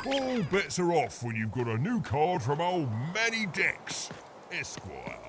All bets are off when you've got a new card from old Manny Dex, Esquire.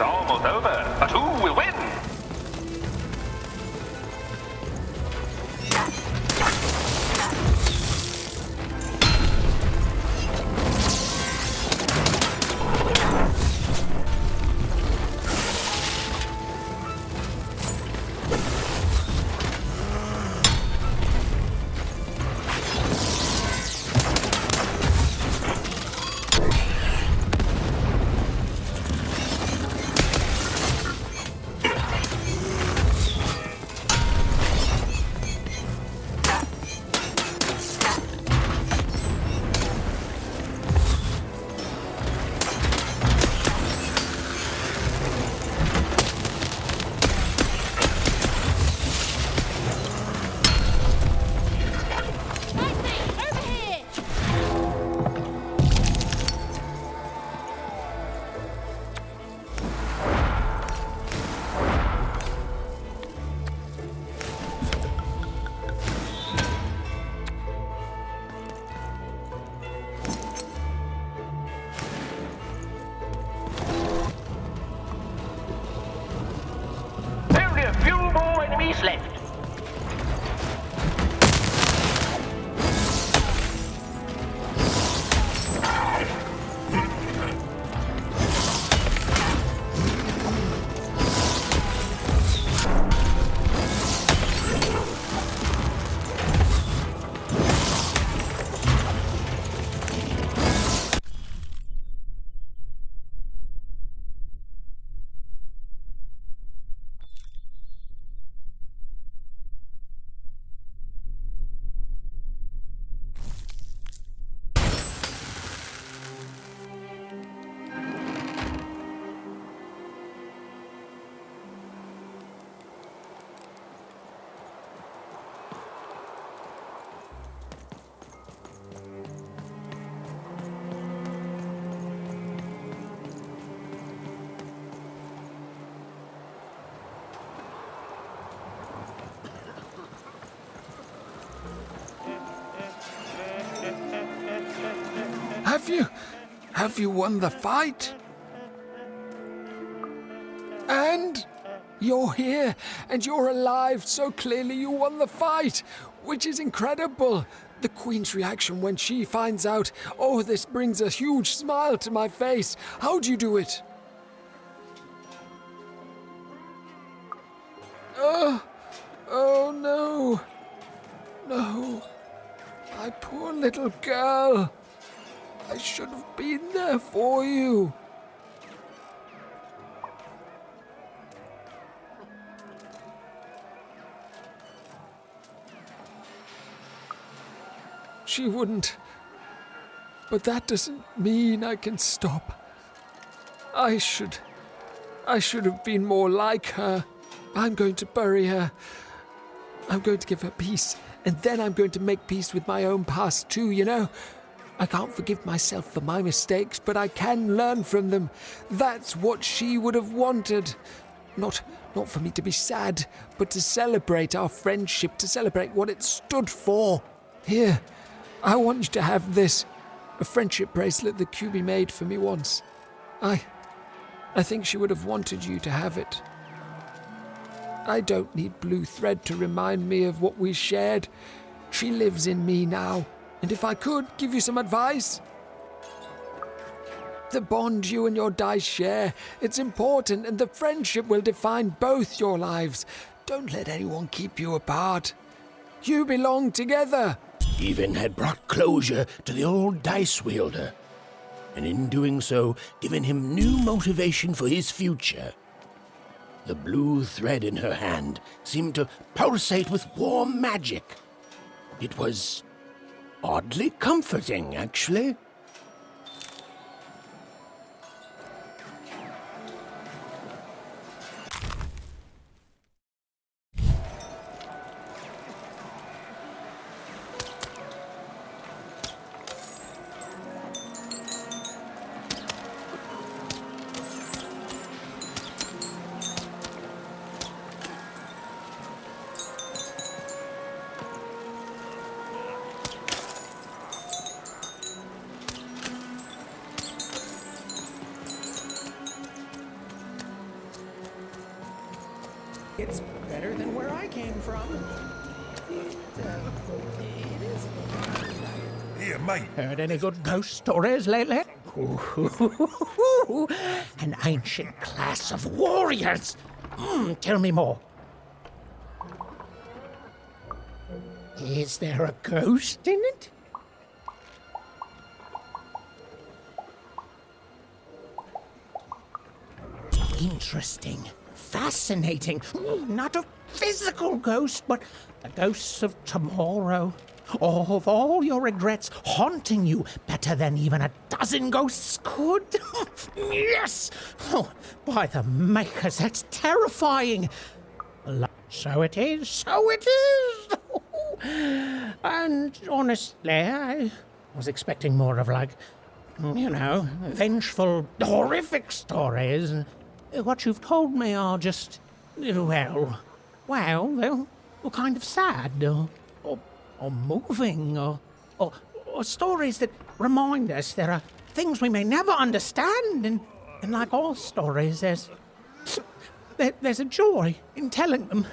It's almost over, but who will win? Only a few more enemies left. Have you won the fight? And you're here, and you're alive, so clearly you won the fight, which is incredible. The Queen's reaction when she finds out, oh, this brings a huge smile to my face. How'd you do it? Oh no. No. My poor little girl. I should have been there for you. She wouldn't. But that doesn't mean I can stop. I should have been more like her. I'm going to bury her. I'm going to give her peace. And then I'm going to make peace with my own past too, you know? I can't forgive myself for my mistakes, but I can learn from them. That's what she would have wanted. Not for me to be sad, but to celebrate our friendship, to celebrate what it stood for. Here, I want you to have this. A friendship bracelet that QB made for me once. I think she would have wanted you to have it. I don't need blue thread to remind me of what we shared. She lives in me now. And if I could give you some advice, the bond you and your dice share, it's important, and the friendship will define both your lives. Don't let anyone keep you apart. You belong together. Even had brought closure to the old dice wielder, and in doing so, given him new motivation for his future. The blue thread in her hand seemed to pulsate with warm magic. It was oddly comforting, actually. better than where I came from. It is. Here, mate. Heard any good ghost stories lately? An ancient class of warriors. Tell me more. Is there a ghost in it? Interesting. Fascinating. Not a physical ghost, but the ghosts of tomorrow. Of all your regrets haunting you better than even a dozen ghosts could. Yes! Oh, by the makers, that's terrifying. So it is, so it is. And honestly, I was expecting more of vengeful, horrific stories. What you've told me are just, they're kind of sad, or moving, or stories that remind us there are things we may never understand, and like all stories, there's a joy in telling them,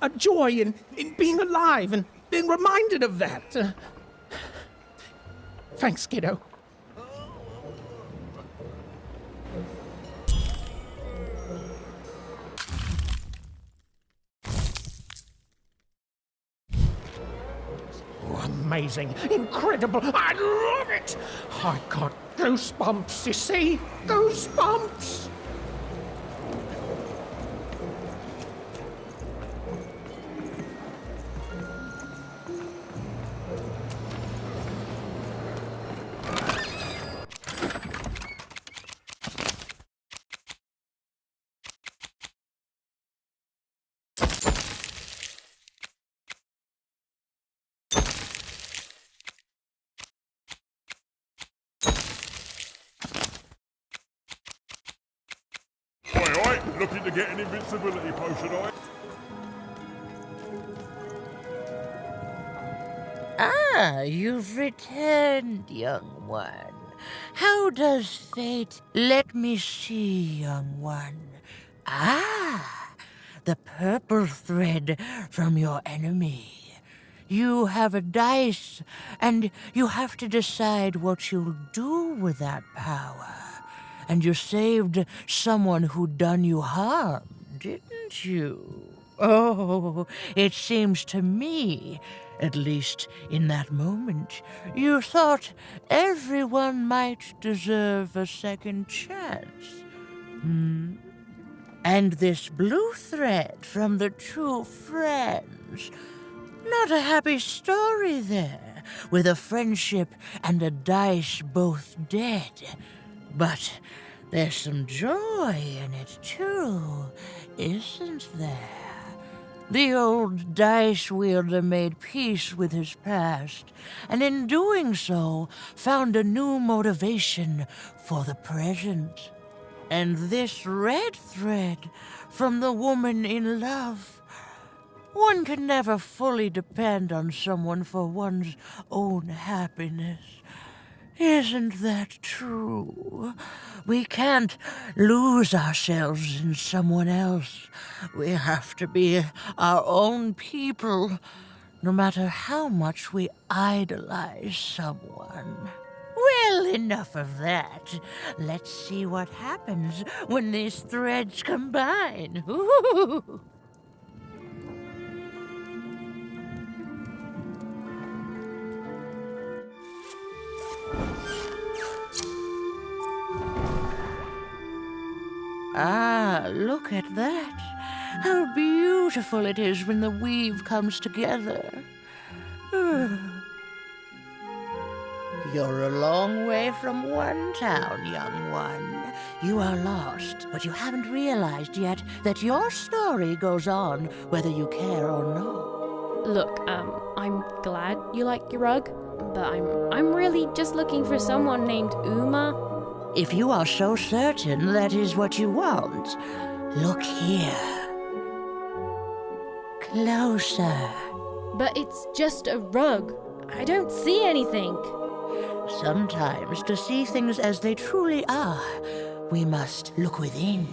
a joy in being alive and being reminded of that. Thanks, kiddo. Amazing, incredible, I love it! I got goosebumps, you see? Goosebumps! Oi, looking to get an invincibility potion, oi? Ah, you've returned, young one. How does fate... Let me see, young one. Ah, the purple thread from your enemy. You have a dice, and you have to decide what you'll do with that power. And you saved someone who'd done you harm, didn't you? Oh, it seems to me, at least in that moment, you thought everyone might deserve a second chance. And this blue thread from the two friends. Not a happy story there, with a friendship and a dice both dead. But there's some joy in it, too, isn't there? The old dice wielder made peace with his past, and in doing so, found a new motivation for the present. And this red thread from the woman in love. One can never fully depend on someone for one's own happiness. Isn't that true? We can't lose ourselves in someone else. We have to be our own people, no matter how much we idolize someone. Well, enough of that. Let's see what happens when these threads combine. Ooh. Ah, look at that. How beautiful it is when the weave comes together. You're a long way from one town, young one. You are lost, but you haven't realized yet that your story goes on whether you care or not. Look, I'm glad you like your rug, but I'm really just looking for someone named Uma. If you are so certain that is what you want, look here. Closer. But it's just a rug. I don't see anything. Sometimes, to see things as they truly are, we must look within.